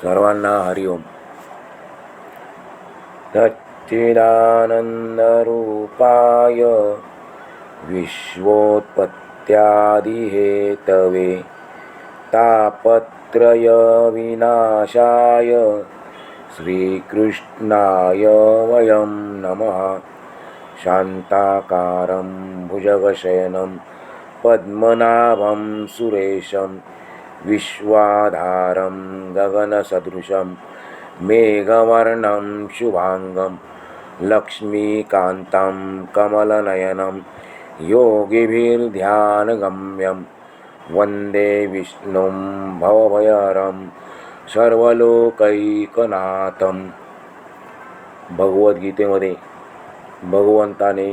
सर्वांना हरिओम. सच्चिदानंदरूपाय विश्वोत्पत्त्यादिहेतवे तापत्रय विनाशाय श्रीकृष्णाय वयं नमः. शान्ताकारं भुजगशयनं पद्मनाभं सुरेशं विश्वाधारं गगनसदृशं मेघवर्णं शुभांगं लक्ष्मीकान्तं कमलनयनं योगिभिर्ध्यानगम्यं वन्दे विष्णुं भवभयहरं सर्वलोकैकनाथं. भगवद्गीतेमध्ये भगवंताने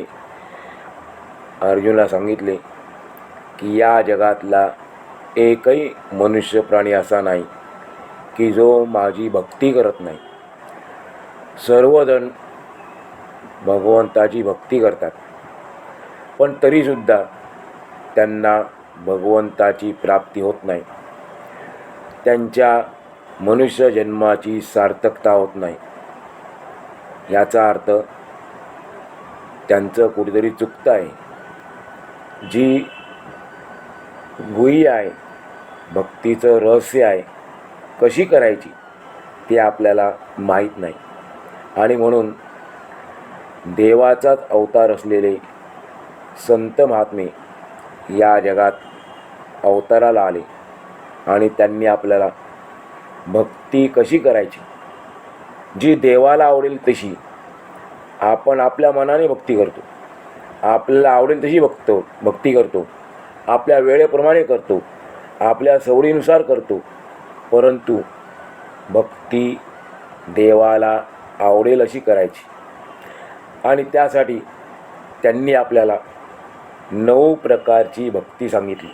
अर्जुनाला सांगितले की या जगातला एकही मनुष्य प्राणी असा नाही की जो माझी भक्ती करत नाही. सर्वजण भगवंताची भक्ती करतात, पण तरीसुद्धा त्यांना भगवंताची प्राप्ती होत नाही. त्यांच्या मनुष्य जन्माची सार्थकता होत नाही. याचा अर्थ त्यांचं कुठेतरी चुकतं आहे. जी गुही आहे, भक्तीचं रहस्य आहे, कशी करायची ते आपल्याला माहीत नाही. आणि म्हणून देवाचाच अवतार असलेले संत महात्मे या जगात अवताराला आले आणि त्यांनी आपल्याला भक्ती कशी करायची, जी देवाला आवडेल तशी. आपण आपल्या मनाने भक्ती करतो, आपल्याला आवडेल तशी भक्ती करतो, आपल्या वेळेप्रमाणे करतो, आपल्या सवडीनुसार करतो. परंतु भक्ती देवाला आवडेल अशी करायची. आणि त्यासाठी त्यांनी आपल्याला 9 प्रकारची भक्ती सांगितली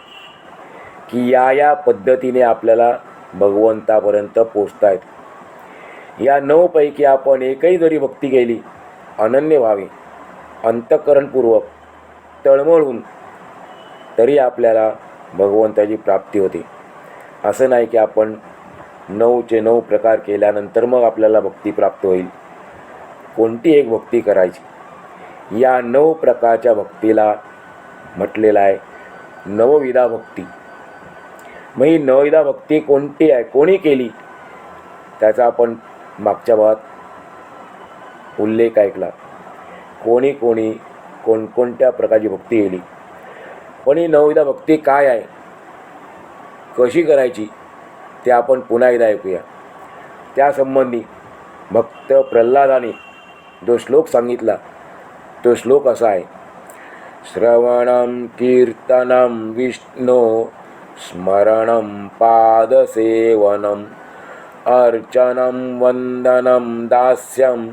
की या पद्धतीने आपल्याला भगवंतापर्यंत पोचता येते. या 9 पैकी आपण एकही जरी भक्ती केली अनन्य भावे, अंतःकरणपूर्वक तळमळून, तरी आपल्याला भगवंताची प्राप्ती होते. असं नाही की आपण 9चे 9 प्रकार केल्यानंतर मग आपल्याला भक्ती प्राप्त होईल. कोणती एक भक्ती करायची. या 9 प्रकारच्या भक्तीला म्हटलेलं आहे नवविधा भक्ती. मग ही नवविधा भक्ती कोणती आहे, कोणी केली, त्याचा आपण मागच्या भागात उल्लेख ऐकला. कोणी कोणकोणत्या प्रकारची भक्ती केली. पण ही नवविधा भक्ती काय आहे, कशी करायची, ते आपण पुन्हा एकदा ऐकूया. त्यासंबंधी भक्त प्रल्हादाने जो श्लोक सांगितला तो श्लोक असा आहे: श्रवणं कीर्तनं विष्णो स्मरणं पादसेवनम अर्चनं वंदनं दास्यं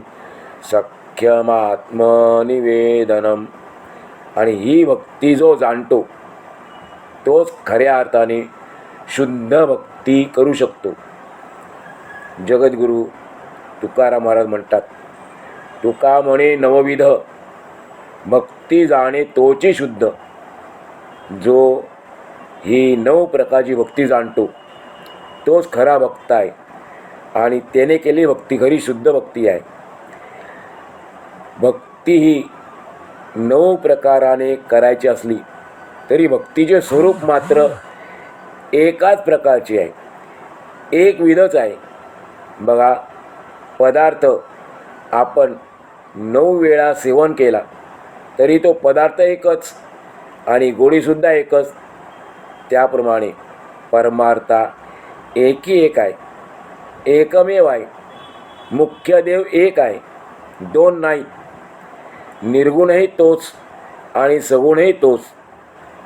सख्यमात्मनिवेदनम. आणि ही भक्ती जो जाणतो तोच खऱ्या अर्थाने शुद्ध भक्ती करू शकतो. जगद्गुरू तुकाराम महाराज म्हणतात, तुका म्हणे नवविध भक्ती जाणे तोची शुद्ध. जो ही 9 प्रकारची भक्ती जाणतो तोच खरा भक्त आहे आणि त्याने केली भक्ती खरी शुद्ध भक्ती आहे. भक्ती ही 9 प्रकाराने करायची असली तरी भक्तीचे स्वरूप मात्र एकाच प्रकारचे आहे, एकविधच आहे. बघा, पदार्थ आपण 9 वेळा सेवन केला तरी तो पदार्थ एकच आणि गोडीसुद्धा एकच. त्याप्रमाणे परमार्था एकी एक आहे, एकमेव आहे. मुख्य देव एक आहे, 2 नाही. निर्गुणही तोच आणि सगुणही तोच.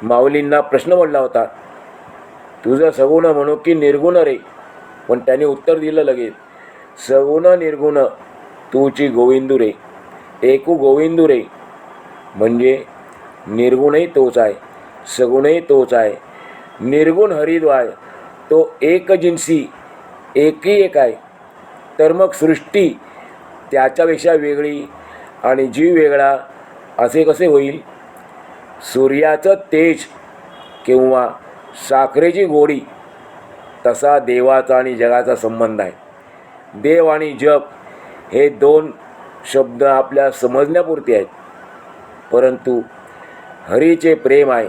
माऊलींना प्रश्न पडला होता, तुझं सगुण म्हणू की निर्गुण रे? पण त्याने उत्तर दिलं लगेच, सगुण निर्गुण तूची गोविंदू रे, एकू गोविंदू रे. म्हणजे निर्गुणही तोच आहे, सगुणही तोच आहे. निर्गुण हरिद्वार तो एकजिन्सी, एकी एक आहे. तर मग सृष्टी त्याच्यापेक्षा वेगळी आणि जीव वेगळा असे कसे होईल? सूर्याचं तेज किंवा साखरेची गोडी तसा देवाचा आणि जगाचा संबंध आहे. देव आणि जग हे दोन शब्द आपल्या समजण्यापुरते आहेत, परंतु हरीचे प्रेम आहे,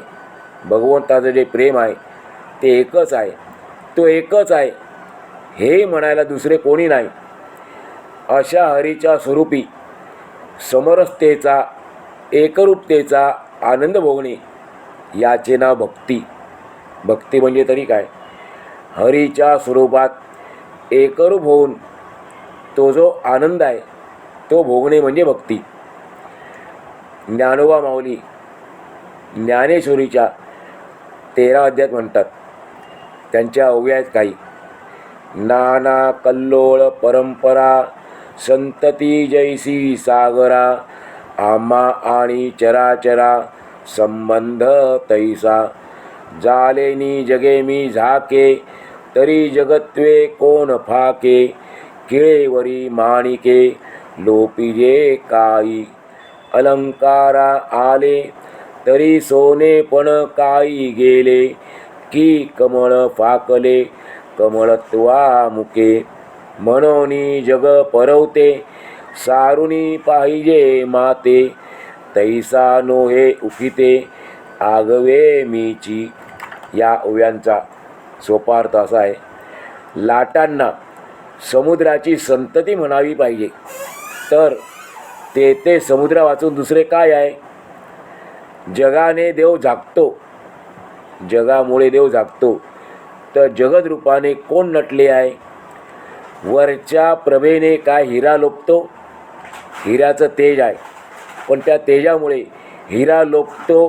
भगवंताचं जे प्रेम आहे ते एकच आहे, तो एकच आहे हे म्हणायला दुसरे कोणी नाही. अशा हरीच्या स्वरूपी समरसतेचा, एकरूपतेचा आनंद भोगणे याचे नाव भक्ती. भक्ती म्हणजे तरी काय? हरीच्या स्वरूपात एकरूप होऊन तो जो आनंद आहे तो भोगणे म्हणजे भक्ती. ज्ञानोबा माऊली ज्ञानेश्वरीच्या 13 अध्यायात म्हणतात, त्यांच्या ओव्या आहेत काही. नाना कल्लोळ परंपरा संतती जैसी सागरा, आम्हा आणि चराचरा संबंध तैसा, जालेनी जगे मी झाके तरी जगत्वे कोण फाके, किळेवरी माणिके लोपिजे काही, अलंकारा आले तरी सोने पण काही गेले, की कमळ फाकले कमळत्वा मुके, मनोनी जग परवते सारुनी पाहिजे माते, तैसा नोहे उकिते आगवे मीची. या ओव्यांचा सोपा अर्थ असा आहे, लाटांना समुद्राची संतती म्हणावी पाहिजे तर ते समुद्र वाचून दुसरे काय आहे? जगाने देव जागतो, जगामुळे देव जागतो, तर जगद रूपाने कोण नटले आहे? वरच्या प्रभेने काय हिरा लोकतो? हिऱ्याचं तेज आहे, पण त्या तेजामुळे हिरा लोकतो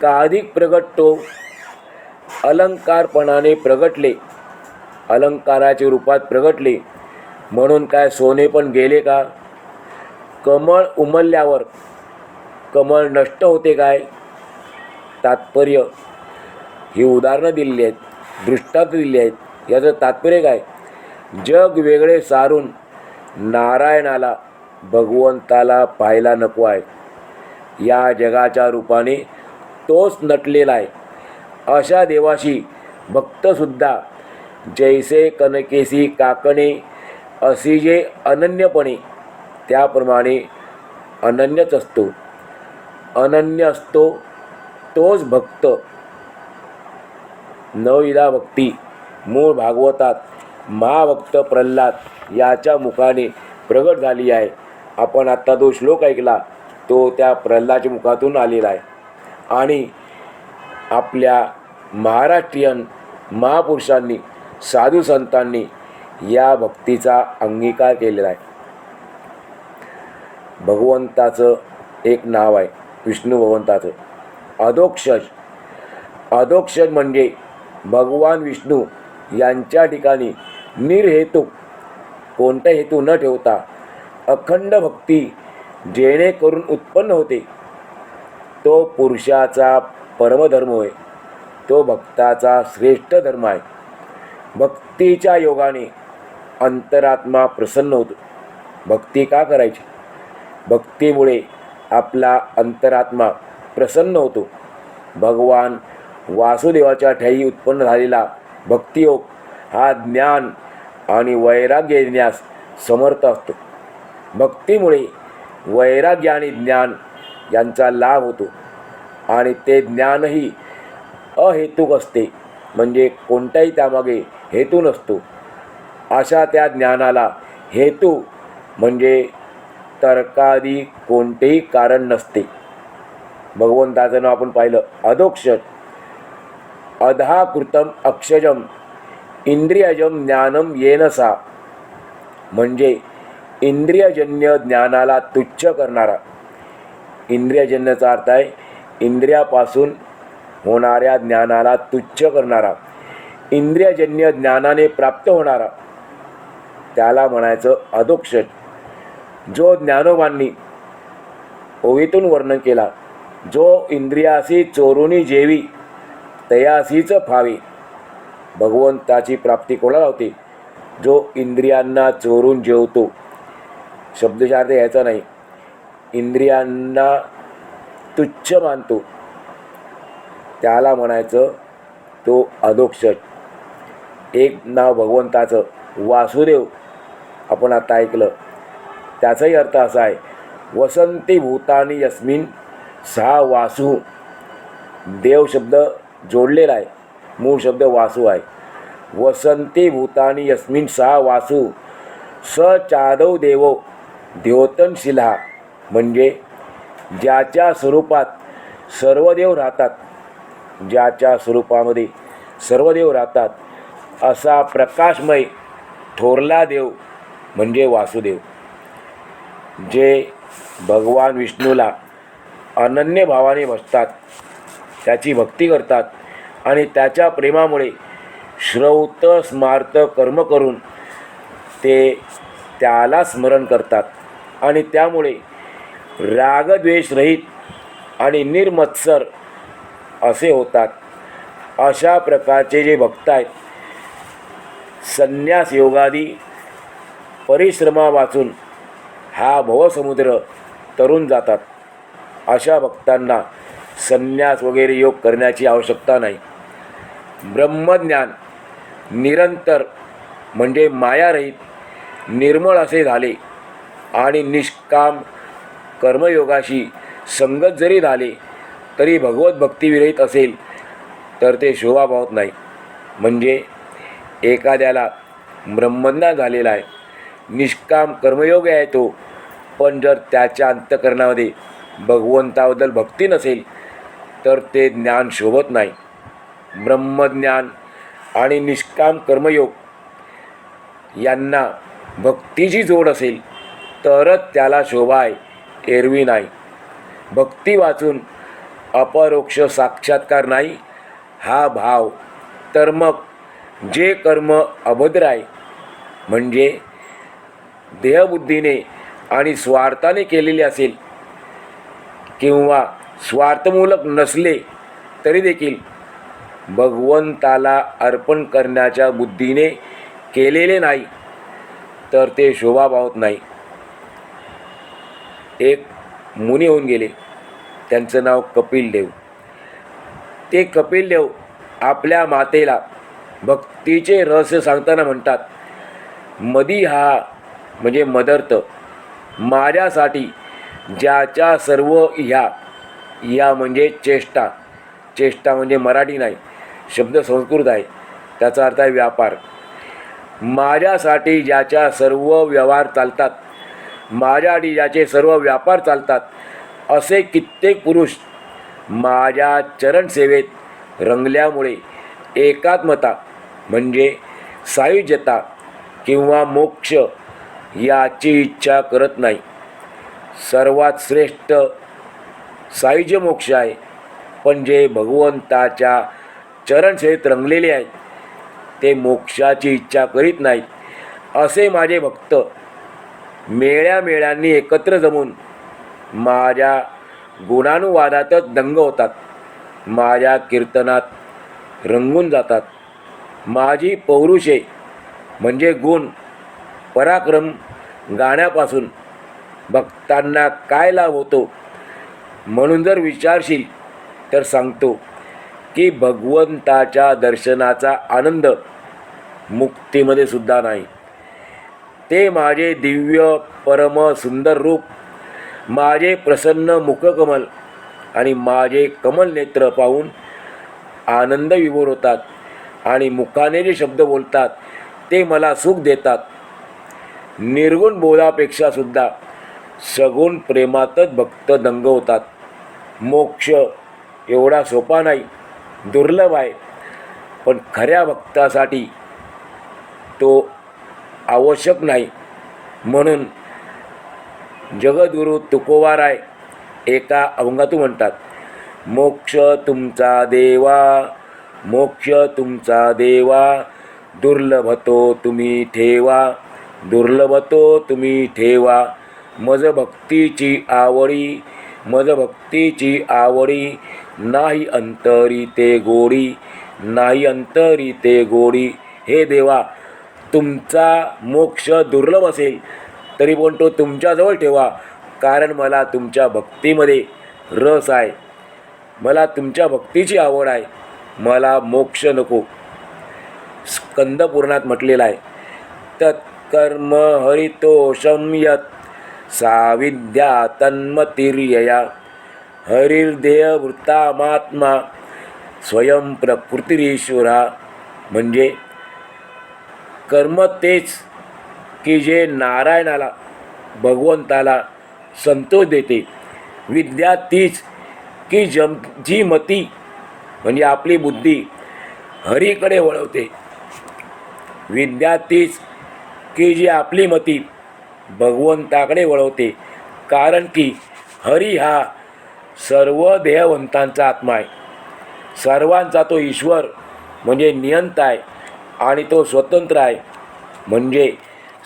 का अधिक प्रगटतो? अलंकारपणाने प्रगटले, अलंकाराच्या रूपात प्रगटले म्हणून काय सोने पण गेले का? कमळ उमलल्यावर कमळ नष्ट होते काय? तात्पर्य ही उदाहरणं दिलेली आहेत, दृष्टांत दिलेली आहेत. याचं तात्पर्य काय? जग वेगळे सारून नारायणाला, भगवंताला पाहायला नको आहे. या जगाच्या रूपाने तोच नटलेला आहे. अशा देवाशी भक्तसुद्धा जैसे कनकेसी काकणे अशी जे अनन्यपणे त्याप्रमाणे अनन्यच असतो. अनन्य असतो तोच भक्त. नवविधा भक्ती मूळ भागवतात महाभक्त प्रल्हाद याच्या मुखाने प्रगट झाली आहे. आपण आत्ता जो श्लोक ऐकला तो त्या प्रल्हादच्या मुखातून आलेला आहे आणि आपल्या महाराष्ट्रीयन महापुरुषांनी, साधू संतांनी या भक्तीचा अंगीकार केलेला आहे. भगवंताचं एक नाव आहे विष्णू भगवंताचं, अधोक्षज. अधोक्षज म्हणजे भगवान विष्णू यांच्या ठिकाणी निर्हेतुक कोणता हेतू न ठेवता अखंड भक्ती जेणेकरून उत्पन्न होते तो पुरुषाचा परमधर्म होय, तो भक्ताचा श्रेष्ठ धर्म आहे. भक्तीच्या योगाने अंतरात्मा प्रसन्न होतो. भक्ती का करायची? भक्तीमुळे आपला अंतरात्मा प्रसन्न होतो. भगवान वासुदेवाच्या ठायी उत्पन्न झालेला भक्तियोग हा ज्ञान आणि वैराग्य देण्यास समर्थ असतो. भक्तीमुळे वैराग्य आणि ज्ञान यांचा लाभ होतो आणि ते ज्ञानही अहेतुक असते, म्हणजे कोणताही त्यामागे हेतू नसतो. अशा त्या ज्ञानाला हेतू म्हणजे तर्कादी कोणतेही कारण नसते. भगवंताचं नाव आपण पाहिलं अधोक्षज. अधाकृतम अक्षजम इंद्रियजम ज्ञानम येन सा, म्हणजे इंद्रियजन्य ज्ञानाला तुच्छ करणारा. इंद्रियजन्याचा अर्थ आहे इंद्रियापासून होणाऱ्या ज्ञानाला तुच्छ करणारा, इंद्रियजन्य ज्ञानाने प्राप्त होणारा, त्याला म्हणायचं अधोक्षज. जो ज्ञानोबांनी ओवीतून वर्णन केला, जो इंद्रियासी चोरुनी जेवी तयासीच फावे. भगवंताची प्राप्ती कोणाला होते? जो इंद्रियांना चोरून जेवतो. शब्दशार्थ यायचा नाही, इंद्रियांना तुच्छ मानतो, त्याला म्हणायचं तो अधोक्षज. एक नाव भगवंताचं वासुदेव आपण आता ऐकलं, त्याचाही अर्थ असा आहे, वसंती भूतानी यस्मिन सा वासू. देव शब्द जोडलेला आहे, मूळ शब्द वासू आहे. वसंती भूतानी यस्मिन सा वासू स चादव देवो द्योतनशिला. म्हणजे ज्याच्या स्वरूपात सर्व देव राहतात, ज्याच्या स्वरूपामध्ये सर्व देव राहतात, असा प्रकाशमय थोरला देव म्हणजे वासुदेव. जे भगवान विष्णूला अनन्य भावाने भजतात, त्याची भक्ती करतात आणि त्याच्या प्रेमामुळे श्रौत स्मार्त कर्म करून ते त्याला स्मरण करतात आणि त्यामुळे रागद्वेषरहित आणि निर्मत्सर असे होतात. अशा प्रकारचे जे भक्त आहेत, संन्यास योगादी परिश्रमावाचून हा भवसमुद्र तरून जातात. अशा भक्तांना संन्यास वगैरे योग करण्याची आवश्यकता नाही. ब्रह्मज्ञान निरंतर म्हणजे मायारहित निर्मळ असे झाले आणि निष्काम कर्मयोगाशी संगत जरी झाले तरी भगवत भक्तिविरहित असेल तर ते शोभा पावत नाही. म्हणजे एखाद्याला ब्रह्मज्ञान झालेला आहे, निष्काम कर्मयोग आहे तो, पण जर त्याच्या अंतःकरणामध्ये भगवंताबद्दल भक्ती नसेल तर ते ज्ञान शोभत नाही. ब्रह्मज्ञान आणि निष्काम कर्मयोग यांना भक्तीची जोड असेल तरच त्याला शोभा आहे, एरवी नाही. भक्ती वाचून अपरोक्ष साक्षात्कार नाही हा भाव. तर मग जे कर्म अभद्र आहे, म्हणजे देहबुद्धीने आणि स्वार्थाने केलेले असेल किंवा स्वार्थमूलक नसले तरी देखील भगवंताला अर्पण करण्याच्या बुद्धीने केलेले नाही तर ते शोभा पावत नाही. एक मुनी होऊन गेले, त्यांचं नाव कपिलदेव. ते कपिलदेव आपल्या मातेला भक्तीचे रहस्य सांगताना म्हणतात, मदी हा म्हणजे मदर्थ माझ्यासाठी ज्याच्या सर्व ह्या म्हणजे चेष्टा, चेष्टा म्हणजे मराठी नाही, शब्द संस्कृत आहे, त्याचा अर्थ आहे व्यापार. माझ्यासाठी ज्याच्या सर्व व्यवहार चालतात, माझ्यासाठी ज्याचे सर्व व्यापार चालतात, असे कित्येक पुरुष माझ्या चरणसेवेत रंगल्यामुळे एकात्मता म्हणजे सायुज्यता किंवा मोक्ष याची इच्छा करत नाही. सर्वात श्रेष्ठ सायुज्य मोक्ष आहे, पण जे भगवंताच्या चरणसेवेत रंगलेले आहेत ते मोक्षाची इच्छा करीत नाहीत. असे माझे भक्त मेळ्यामेळ्यांनी एकत्र जमून माझ्या गुणानुवादातच दंग होतात, माझ्या कीर्तनात रंगून जातात. माझी पौरुषे म्हणजे गुण पराक्रम गाण्यापासून भक्तांना काय लाभ होतो म्हणून जर विचारशील तर सांगतो की भगवंताच्या दर्शनाचा आनंद मुक्तीमध्ये सुद्धा नाही. ते माझे दिव्य परम सुंदर रूप, माझे प्रसन्न मुखकमल आणि माझे कमल नेत्र पाहून आनंद विभोर होतात आणि मुखाने जे शब्द बोलतात ते मला सुख देतात. निर्गुण बोलापेक्षा सुद्धा सगुण प्रेमातच भक्त दंग होतात. मोक्ष एवढा सोपा नाही, दुर्लभ आहे, पण खऱ्या भक्तासाठी तो आवश्यक नाही. म्हणून जगद्गुरू तुकोबाराय एका अभंगातून म्हणतात, मोक्ष तुमचा देवा, मोक्ष तुमचा देवा, दुर्लभतो तुम्ही ठेवा, दुर्लभतो तुम्ही ठेवा. मज भक्तीची आवडी, मज भक्तीची आवडी, नाही अंतरी ते गोडी, नाही अंतरी ते गोडी. हे देवा, तुमचा मोक्ष दुर्लभ असेल तरी पण तो तुमच्याजवळ ठेवा, कारण मला तुमच्या भक्तीमध्ये रस आहे, मला तुमच्या भक्तीची आवड आहे, मला मोक्ष नको. स्कंद पुराणात म्हटलेलं आहे, तर कर्म हरितोषं यत् सा विद्या तन्मतिर्यया हरिर्देहवृत्तामात्मा स्वयं प्रकृतिरीश्वरा. म्हणजे कर्म तेच की जे नारायणाला भगवंताला संतोष देते. विद्या तीच की जी मती म्हणजे आपली बुद्धी हरीकडे वळवते. विद्या तीच की जी आपली मती भगवंताकडे वळवते. कारण की हरी हा सर्व देहवंतांचा आत्मा आहे. सर्वांचा तो ईश्वर म्हणजे नियंता आहे आणि तो स्वतंत्र आहे. म्हणजे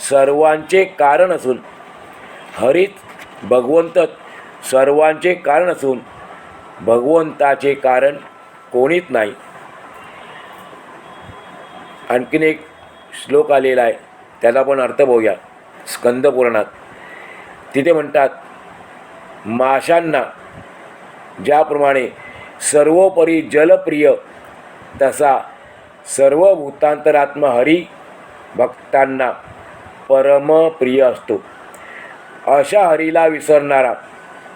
सर्वांचे कारण असून हरीच भगवंतच सर्वांचे कारण असून भगवंताचे कारण कोणीच नाही. आणखीन एक श्लोक आलेला आहे, त्याला पण अर्थ बघूया. स्कंद पुराणात तिथे म्हणतात, माशांना ज्याप्रमाणे सर्वोपरी जलप्रिय तसा सर्व भूतांतरात्मा हरी भक्तांना परमप्रिय असतो. अशा हरीला विसरणारा,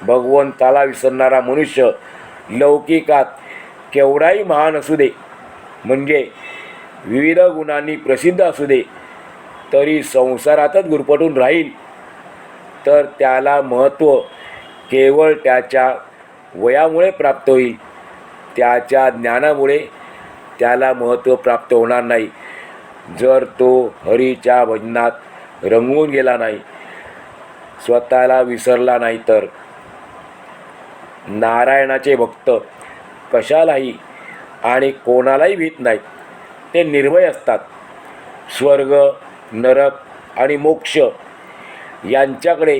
भगवंताला विसरणारा मनुष्य लौकिकात केवढाही महान असू दे, म्हणजे विविध गुणांनी प्रसिद्ध असू दे, तरी संसारातच गुरफटून राहील तर त्याला महत्त्व केवळ त्याच्या वयामुळे प्राप्त होईल. त्याच्या ज्ञानामुळे त्याला महत्त्व प्राप्त होणार नाही. जर तो हरीच्या भजनात रंगून गेला नाही, स्वतःला विसरला नाही तर. नारायणाचे भक्त कशालाही आणि कोणालाही भीत नाहीत. ते निर्भय असतात. स्वर्ग, नरक आणि मोक्ष यांच्याकडे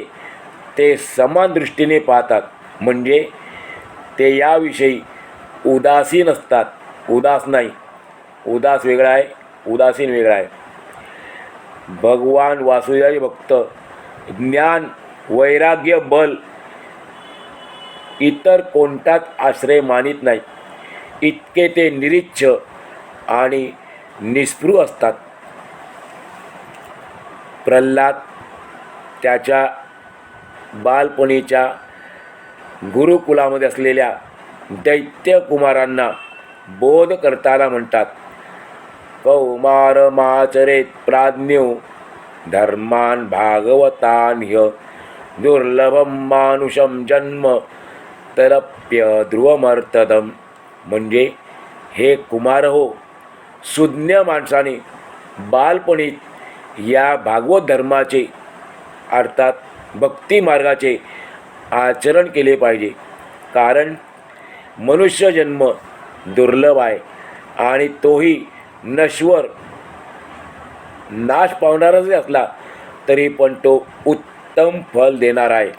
ते समान दृष्टीने पाहतात. म्हणजे ते याविषयी उदासीन असतात. उदास नाही. उदास वेगळा आहे, उदासीन वेगळा आहे. भगवान वासुदेवाचे भक्त ज्ञान, वैराग्य, बल इतर कोणताच आश्रय मानित नाही. इतके ते निरीच्छ आणि निस्पृह असतात. प्रल्हाद त्याच्या बालपणीच्या गुरुकुलामध्ये असलेल्या दैत्यकुमारांना बोध करताना म्हणतात, कौमारमाचरेत प्राज्ञो धर्मान भागवतान ह्य दुर्लभम मानुषम जन्म तलप्य ध्रुवमर्थदम. म्हणजे हे कुमार हो, सुज्ञ माणसाने बालपणीत या भागवत धर्माचे अर्थात भक्ती मार्गाचे आचरण केले पाहिजे. कारण मनुष्य जन्म दुर्लभ आहे आणि तोही नश्वर, नाश पावणाराच असला तरी पण तो उत्तम फल देणार आहे.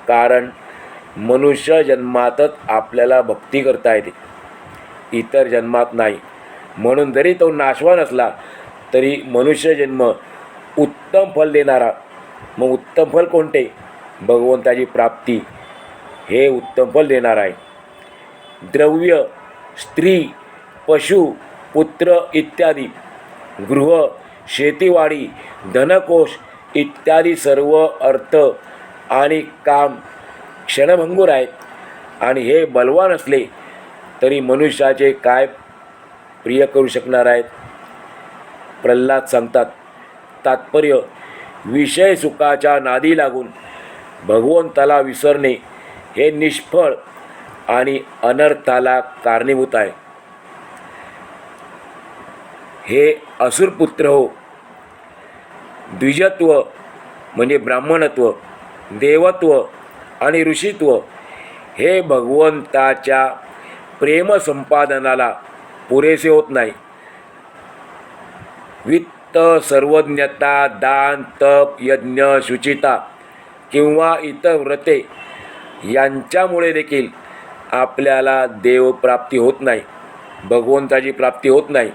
कारण मनुष्य जन्मातच आपल्याला भक्ती करता येते, इतर जन्मात नाही. म्हणून जरी तो नाशवान असला तरी मनुष्य जन्म उत्तम फल देणारा. मग उत्तम फल कोणते? भगवंताची प्राप्ती हे उत्तम फल देणार आहे. द्रव्य, स्त्री, पशु, पुत्र इत्यादी, गृह, शेतीवाडी, धनकोश इत्यादी सर्व अर्थ आणि काम क्षणभंगूर आहेत. आणि हे बलवान असले तरी मनुष्याचे काय प्रिय करू शकणार आहेत? प्रल्हाद सांगतात. तात्पर्य, विषय सुखाच्या नादी लागून भगवंताला विसरणे हे निष्फळ आणि अनर्थाला कारणीभूत आहे. हे असुरपुत्र हो, द्विजत्व म्हणजे ब्राह्मणत्व, देवत्व आणि ऋषित्व हे भगवंताच्या प्रेमसंपादनाला पुरेसे होत नाही. वित्त, सर्वज्ञता, दान, तप, यज्ञ, शुचिता किंवा इतर व्रते यांच्यामुळे देखील आपल्याला देवप्राप्ती होत नाही, भगवंताची प्राप्ती होत नाही.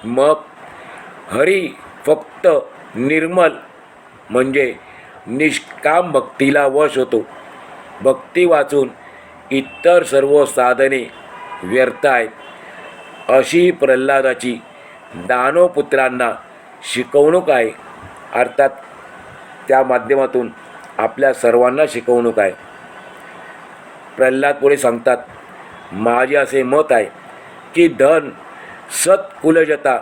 मग हरी फक्त निर्मल म्हणजे निष्काम भक्तीला वश होतो. भक्ती वाचून इतर सर्व साधने व्यर्थ आहेत, अशी प्रल्हादाची दानवपुत्रांना शिकवणूक आहे. अर्थात त्या माध्यमातून आपल्या सर्वांना शिकवणूक आहे. प्रल्हाद पुढे सांगतात, माझे असे मत आहे की धन, सत्कुलजता,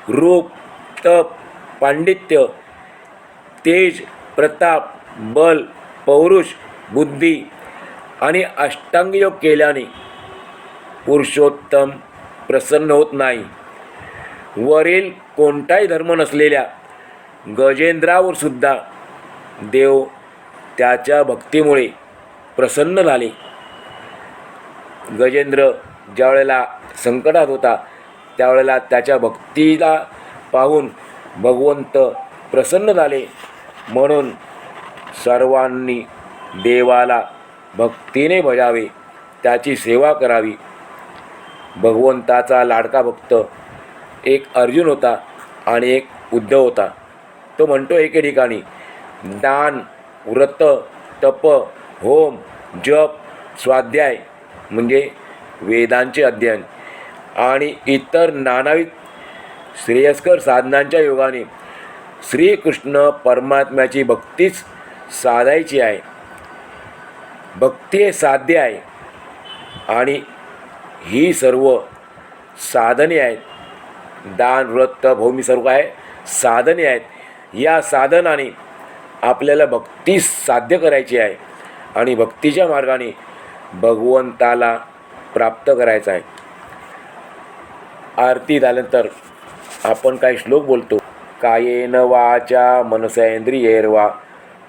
रूप, तप, पांडित्य, तेज, प्रताप, बल, पौरुष, बुद्धी आणि अष्टांगयोग केल्याने पुरुषोत्तम प्रसन्न होत नाही. वरील कोणताही धर्म नसलेल्या गजेंद्रावर सुद्धा देव त्याच्या भक्तीमुळे प्रसन्न झाले. गजेंद्र ज्यावेळेला संकटात होता त्यावेळेला त्याच्या भक्तीला पाहून भगवंत प्रसन्न झाले. म्हणून सर्वांनी देवाला भक्तीने भजावे, त्याची सेवा करावी. भगवंताचा लाडका भक्त एक अर्जुन होता आणि एक उद्धव होता. तो म्हणतो एके ठिकाणी, दान, व्रत, तप, होम, जप, स्वाध्याय म्हणजे वेदांचे अध्ययन आणि इतर नानाविध श्रेयस्कर साधनांच्या योगाने श्रीकृष्ण परमात्म्याची भक्तीच साधायची आहे. भक्ती हे साध्य आहे आणि ही सर्व साधने आहेत. दान, व्रत, तप, होम ही सर्व काय साधने आहेत. या साधनाने आपल्याला भक्ती साध्य करायची आहे आणि भक्तीच्या मार्गाने भगवंताला प्राप्त करायचं आहे. आरती झाल्यानंतर आपण काही श्लोक बोलतो. कायेन वाचा मनसेंद्रियैर्वा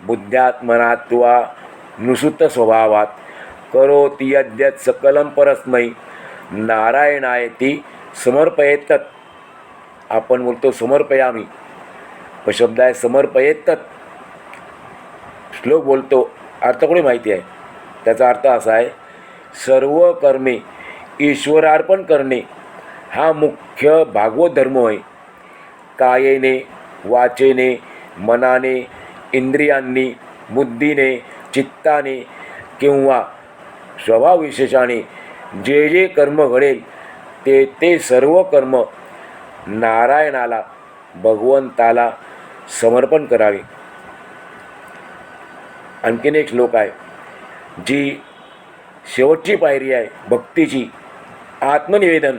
बुद्ध्यात्मनात्वा नुसुत स्वभावात करोति यद्यत् सकलं परस्मै नारायणायती समर्पयेतत. आपण बोलतो समर्पयामी, पण शब्द आहे समर्पयेतत. श्लोक बोलतो, अर्थ कोणी माहिती आहे. त्याचा अर्थ असा आहे, सर्व कर्मे ईश्वरार्पण करणे हा मुख्य भागवत धर्म आहे. कायेने, वाचेने, मनाने, इंद्रियांनी, बुद्धीने, चित्ताने किंवा स्वभावविशेषाने जे जे कर्म घडेल ते सर्व कर्म नारायणाला, भगवंताला समर्पण करावे. आणखीन एक श्लोक आहे, जी शेवटची पायरी आहे भक्तीची, आत्मनिवेदन.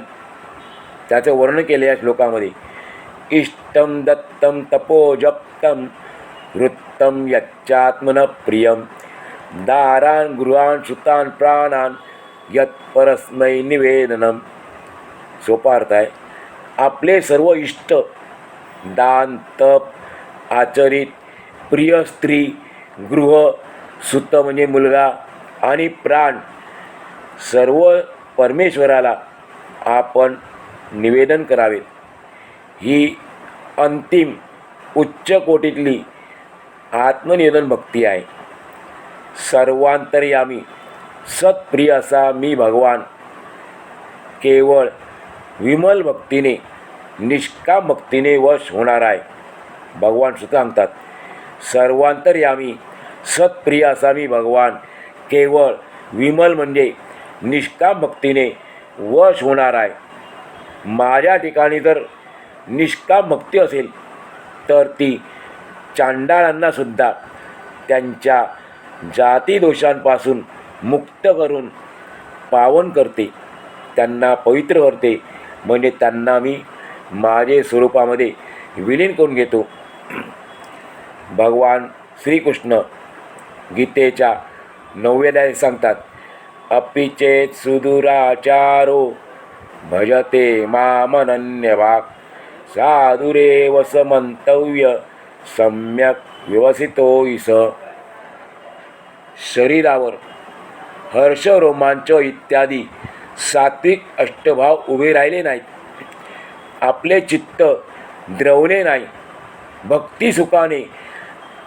त्याचं वर्णन केले या श्लोकामध्ये. इष्टं दत्तं तपोजप्तं वृत्तं यच्चात्मन प्रियं दारान् गृहान् सुतान् प्राणान् यत्परस्मै निवेदनम. सोपा अर्थ आहे, आपले सर्व इष्ट, दान, तप, आचरित, प्रिय स्त्री, गृह, सुत म्हणजे मुलगा आणि प्राण सर्व परमेश्वराला आपण निवेदन करावे. ही अंतिम उच्च कोटीतली आत्मनिवेदन भक्ती आहे. सर्वांतर्यामी सत्प्रिय असा मी भगवान केवळ विमल भक्तीने, निष्काम भक्तीने वश होणार आहे. भगवान सुद्धा सांगतात, सर्वांतर्यामी सत्प्रिय असा मी भगवान केवळ विमल म्हणजे निष्काम भक्तीने वश होणार आहे. माझ्या ठिकाणी जर निष्काम भक्ती असेल तर ती चांडाळांनासुद्धा त्यांच्या जातीदोषांपासून मुक्त करून पावन करते, त्यांना पवित्र करते. म्हणजे त्यांना मी माझे स्वरूपामध्ये विलीन करून घेतो. भगवान श्रीकृष्ण गीतेच्या 9व्या अध्यायात सांगतात, अपि चेत् सुदुराचारो भजते मामनन्यभाक् साधुरेव समंतव्य सम्यक व्यवसितो इस. शरीरावर हर्ष, रोमांच इत्यादी सात्विक अष्टभाव उभे राहिले नाहीत, आपले चित्त द्रवले नाही, भक्ती सुखाने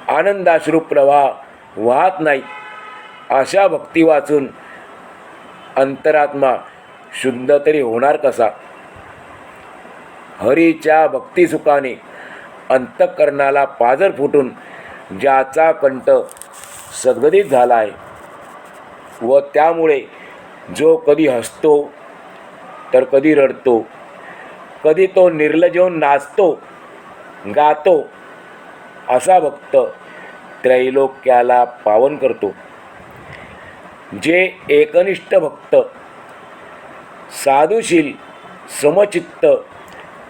आनंदाश्रू प्रवाह वाहत नाही, अशा भक्ती वाचून अंतरात्मा शुद्ध तरी होणार कसा? हरीच्या भक्तिसुखाने अंतःकरणाला पाझर फुटून ज्याचा कंठ सद्गदित झाला आहे व त्यामुळे जो कधी हसतो तर कधी रडतो, कधी तो निर्लज्ज होऊन नाचतो, गातो, असा भक्त त्रैलोक्याला पावन करतो. जे एकनिष्ठ भक्त साधुशील, समचित्त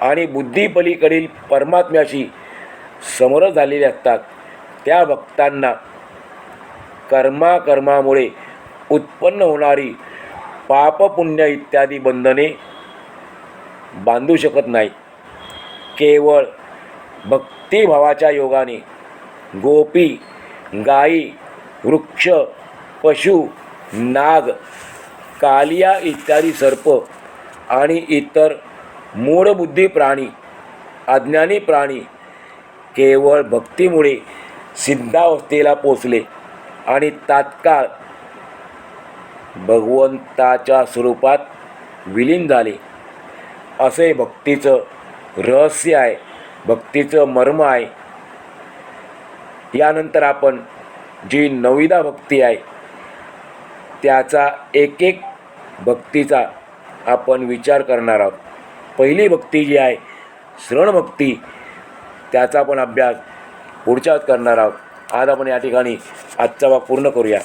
आणि बुद्धीपलीकडील परमात्म्याशी समरस झालेले असतात, त्या भक्तांना कर्मामुळे उत्पन्न होणारी पापपुण्य इत्यादी बंधने बांधू शकत नाही. केवळ भक्तिभावाच्या योगाने गोपी, गायी, वृक्ष, पशु, नाग, कालिया इत्यादी सर्प आणि इतर मूढबुद्धी प्राणी, अज्ञानी प्राणी केवळ भक्तीमुळे सिद्धावस्थेला पोचले आणि तात्काळ भगवंताच्या स्वरूपात विलीन झाले. असे भक्तीचं रहस्य आहे, भक्तीचं मर्म आहे. यानंतर आपण जी नवविधा भक्ती आहे त्याचा एक एक भक्तीचा आपण विचार करणार आहोत. पहिली भक्ती जी आहे श्रवणभक्ती, त्याचा आपण अभ्यास पुढच्यात करणार आहोत. आज आपण या ठिकाणी आजचा भाग पूर्ण करूया.